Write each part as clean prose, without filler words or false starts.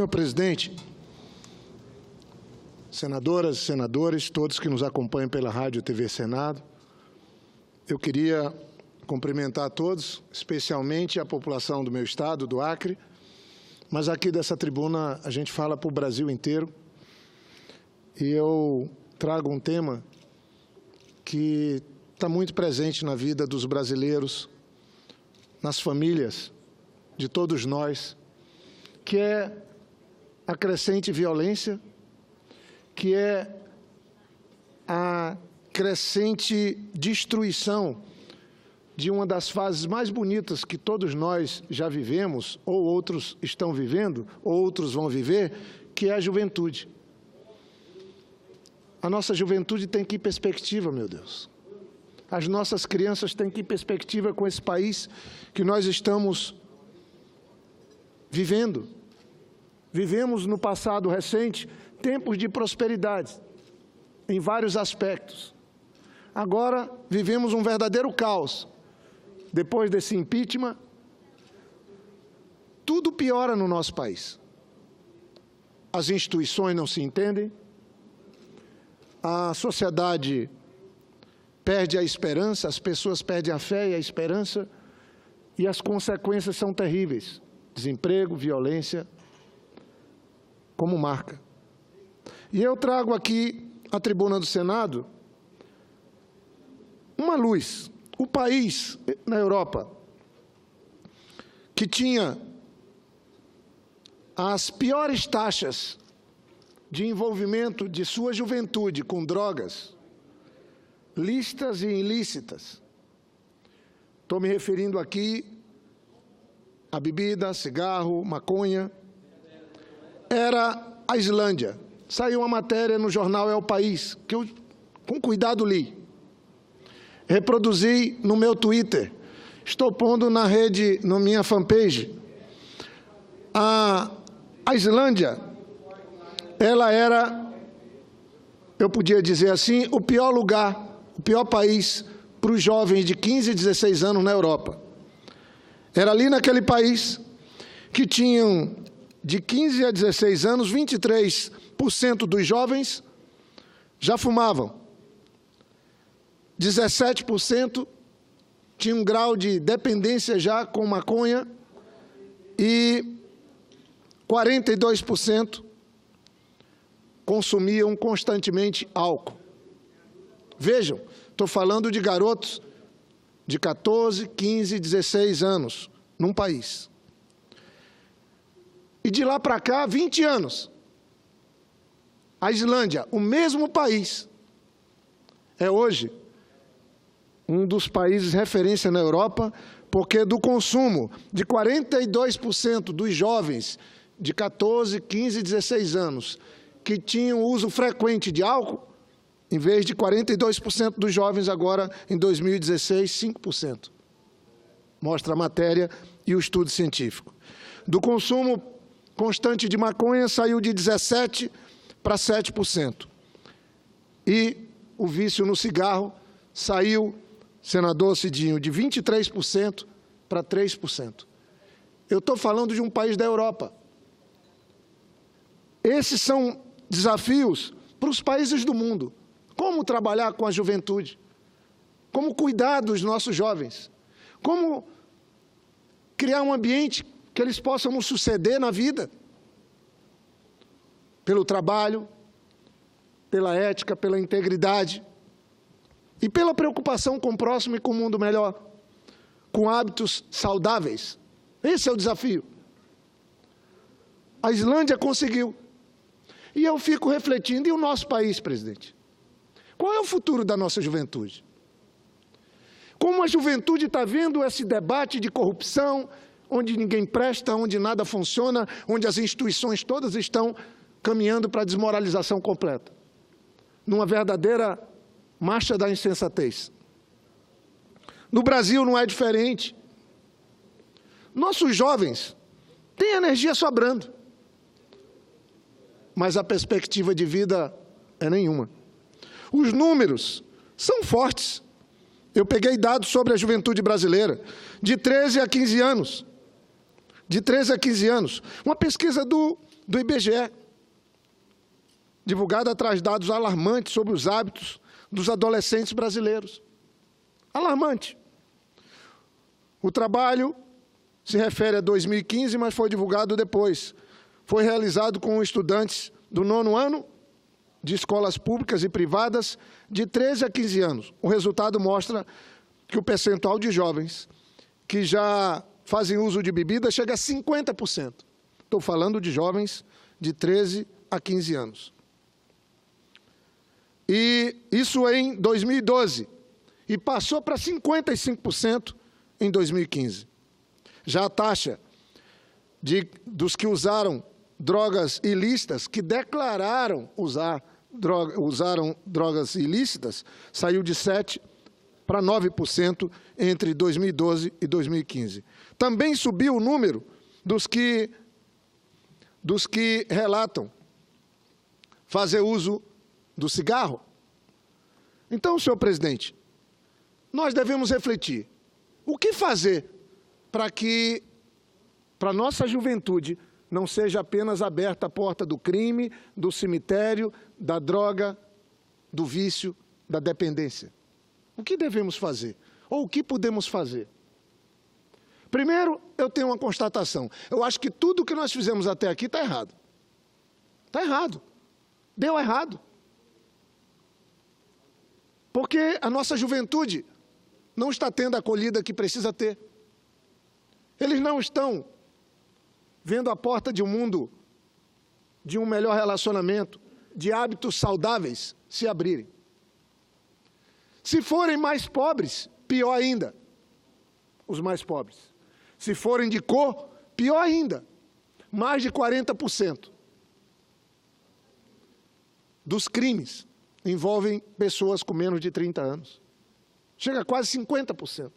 Senhor presidente, senadoras e senadores, todos que nos acompanham pela Rádio e TV Senado, eu queria cumprimentar a todos, especialmente a população do meu estado, do Acre, mas aqui dessa tribuna a gente fala para o Brasil inteiro, e eu trago um tema que está muito presente na vida dos brasileiros, nas famílias de todos nós, que é a crescente violência, que é a crescente destruição de uma das fases mais bonitas que todos nós já vivemos, ou outros estão vivendo, ou outros vão viver, que é a juventude. A nossa juventude tem que ir perspectiva, meu Deus. As nossas crianças têm que ir perspectiva com esse país que nós estamos vivendo. Vivemos no passado recente tempos de prosperidade, em vários aspectos. Agora vivemos um verdadeiro caos. Depois desse impeachment, tudo piora no nosso país. As instituições não se entendem, a sociedade perde a esperança, as pessoas perdem a fé e a esperança, e as consequências são terríveis. Desemprego, violência, como marca. E eu trago aqui à tribuna do Senado uma luz. O país na Europa que tinha as piores taxas de envolvimento de sua juventude com drogas, lícitas e ilícitas. Estou me referindo aqui a bebida, cigarro, maconha. Era a Islândia. Saiu uma matéria no jornal É o País, que eu, com cuidado, li. Reproduzi no meu Twitter. Estou pondo na rede, na minha fanpage. A Islândia, ela era, eu podia dizer assim, o pior lugar, o pior país para os jovens de 15 e 16 anos na Europa. Era ali naquele país que tinham de 15 a 16 anos, 23% dos jovens já fumavam. 17% tinham um grau de dependência já com maconha e 42% consumiam constantemente álcool. Vejam, estou falando de garotos de 14, 15, 16 anos, num país. E de lá para cá, 20 anos. A Islândia, o mesmo país, é hoje um dos países referência na Europa, porque do consumo de 42% dos jovens de 14, 15, 16 anos que tinham uso frequente de álcool, em vez de 42% dos jovens agora, em 2016, 5%. Mostra a matéria e o estudo científico. Do consumo constante de maconha, saiu de 17% para 7%. E o vício no cigarro saiu, senador Cidinho, de 23% para 3%. Eu estou falando de um país da Europa. Esses são desafios para os países do mundo. Como trabalhar com a juventude? Como cuidar dos nossos jovens? Como criar um ambiente que eles possam nos suceder na vida? Pelo trabalho, pela ética, pela integridade e pela preocupação com o próximo e com o mundo melhor, com hábitos saudáveis. Esse é o desafio. A Islândia conseguiu. E eu fico refletindo, e o nosso país, presidente? Qual é o futuro da nossa juventude? Como a juventude está vendo esse debate de corrupção, onde ninguém presta, onde nada funciona, onde as instituições todas estão caminhando para a desmoralização completa, numa verdadeira marcha da insensatez. No Brasil não é diferente. Nossos jovens têm energia sobrando, mas a perspectiva de vida é nenhuma. Os números são fortes. Eu peguei dados sobre a juventude brasileira, de 13 a 15 anos. de 13 a 15 anos. Uma pesquisa do IBGE, divulgada traz dados alarmantes sobre os hábitos dos adolescentes brasileiros. Alarmante. O trabalho se refere a 2015, mas foi divulgado depois. Foi realizado com estudantes do 9º ano de escolas públicas e privadas de 13 a 15 anos. O resultado mostra que o percentual de jovens que já fazem uso de bebida chega a 50%. Estou falando de jovens de 13 a 15 anos. E isso em 2012. E passou para 55% em 2015. Já a taxa dos que usaram drogas ilícitas, que declararam usaram drogas ilícitas, saiu de 7% para 9% entre 2012 e 2015. Também subiu o número dos que relatam fazer uso do cigarro. Então, senhor presidente, nós devemos refletir. O que fazer para que, para a nossa juventude, não seja apenas aberta a porta do crime, do cemitério, da droga, do vício, da dependência? O que devemos fazer? Ou o que podemos fazer? Primeiro, eu tenho uma constatação. Eu acho que tudo que nós fizemos até aqui está errado. Está errado. Deu errado. Porque a nossa juventude não está tendo a acolhida que precisa ter. Eles não estão vendo a porta de um mundo, de um melhor relacionamento, de hábitos saudáveis se abrirem. Se forem mais pobres, pior ainda, os mais pobres. Se forem de cor, pior ainda, mais de 40% dos crimes envolvem pessoas com menos de 30 anos. Chega a quase 50%.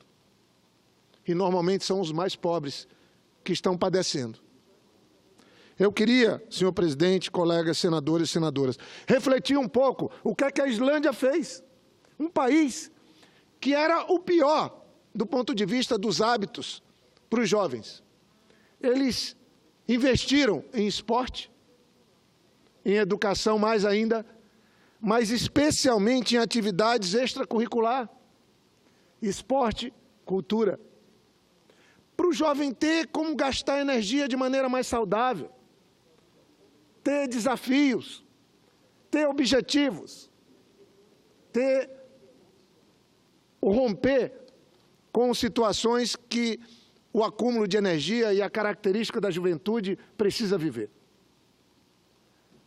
E normalmente são os mais pobres que estão padecendo. Eu queria, senhor presidente, colegas senadores e senadoras, refletir um pouco o que é que a Islândia fez. Um país que era o pior do ponto de vista dos hábitos para os jovens. Eles investiram em esporte, em educação mais ainda, mas especialmente em atividades extracurricular, esporte, cultura. Para o jovem ter como gastar energia de maneira mais saudável, ter desafios, ter objetivos, ter o romper com situações que o acúmulo de energia e a característica da juventude precisa viver.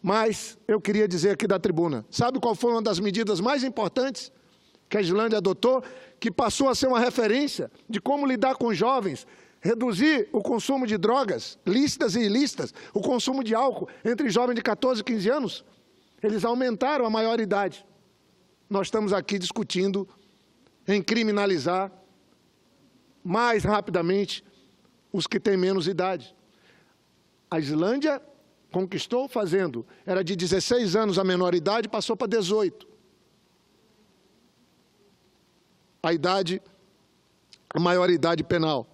Mas eu queria dizer aqui da tribuna, sabe qual foi uma das medidas mais importantes que a Islândia adotou, que passou a ser uma referência de como lidar com os jovens, reduzir o consumo de drogas, lícitas e ilícitas, o consumo de álcool entre jovens de 14 e 15 anos? Eles aumentaram a maioridade. Nós estamos aqui discutindo em criminalizar mais rapidamente os que têm menos idade. A Islândia conquistou fazendo, era de 16 anos a menor idade, passou para 18. A maioridade penal.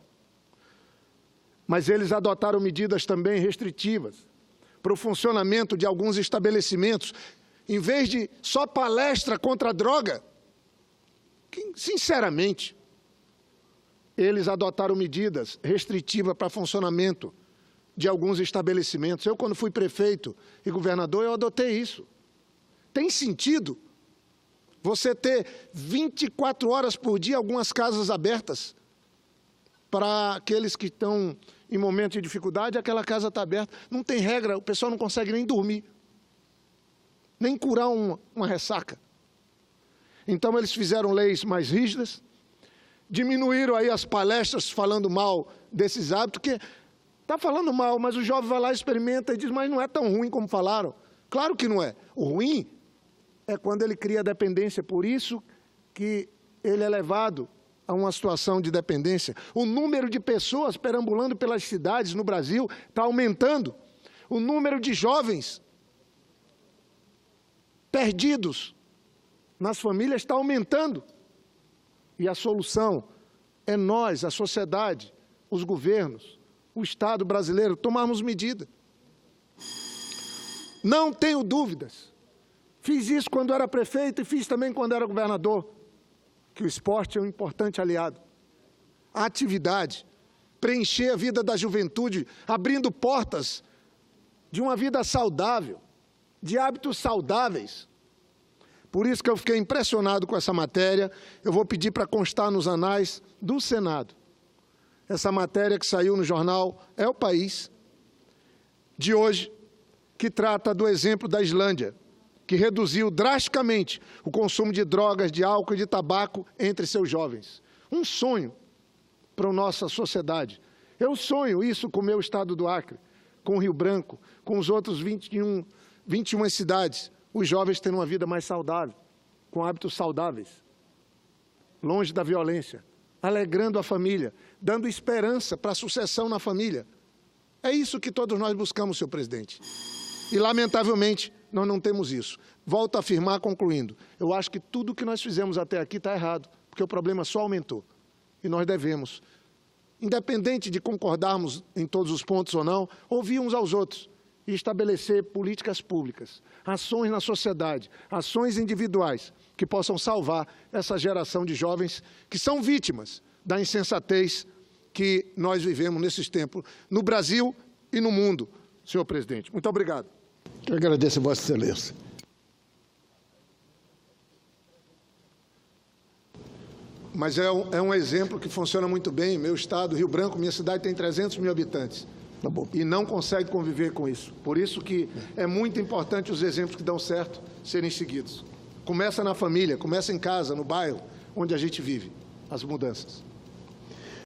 Mas eles adotaram medidas também restritivas para o funcionamento de alguns estabelecimentos, em vez de só palestra contra a droga, que, sinceramente, eles adotaram medidas restritivas para funcionamento de alguns estabelecimentos. Eu, quando fui prefeito e governador, eu adotei isso. Tem sentido você ter 24 horas por dia algumas casas abertas para aqueles que estão em momento de dificuldade, aquela casa está aberta. Não tem regra, o pessoal não consegue nem dormir, nem curar uma ressaca. Então, eles fizeram leis mais rígidas, diminuíram aí as palestras falando mal desses hábitos, que está falando mal, mas o jovem vai lá, experimenta e diz, mas não é tão ruim como falaram. Claro que não é. O ruim é quando ele cria dependência, por isso que ele é levado a uma situação de dependência. O número de pessoas perambulando pelas cidades no Brasil está aumentando. O número de jovens perdidos nas famílias está aumentando. E a solução é nós, a sociedade, os governos, o Estado brasileiro, tomarmos medida. Não tenho dúvidas. Fiz isso quando era prefeito e fiz também quando era governador, que o esporte é um importante aliado. A atividade, preencher a vida da juventude, abrindo portas de uma vida saudável, de hábitos saudáveis. Por isso que eu fiquei impressionado com essa matéria. Eu vou pedir para constar nos anais do Senado. Essa matéria que saiu no jornal É o País, de hoje, que trata do exemplo da Islândia, que reduziu drasticamente o consumo de drogas, de álcool e de tabaco entre seus jovens. Um sonho para a nossa sociedade. Eu sonho isso com o meu estado do Acre, com o Rio Branco, com os outros 21 cidades, os jovens tendo uma vida mais saudável, com hábitos saudáveis, longe da violência, alegrando a família, dando esperança para a sucessão na família. É isso que todos nós buscamos, senhor presidente. E, lamentavelmente, nós não temos isso. Volto a afirmar, concluindo, eu acho que tudo que nós fizemos até aqui está errado, porque o problema só aumentou. E nós devemos, independente de concordarmos em todos os pontos ou não, ouvir uns aos outros e estabelecer políticas públicas, ações na sociedade, ações individuais que possam salvar essa geração de jovens que são vítimas da insensatez que nós vivemos nesses tempos, no Brasil e no mundo, senhor presidente. Muito obrigado. Eu agradeço a Vossa Excelência. Mas é um exemplo que funciona muito bem. Meu estado, Rio Branco, minha cidade tem 300 mil habitantes. Tá bom. E não consegue conviver com isso. Por isso que é muito importante os exemplos que dão certo serem seguidos. Começa na família, começa em casa, no bairro, onde a gente vive, as mudanças.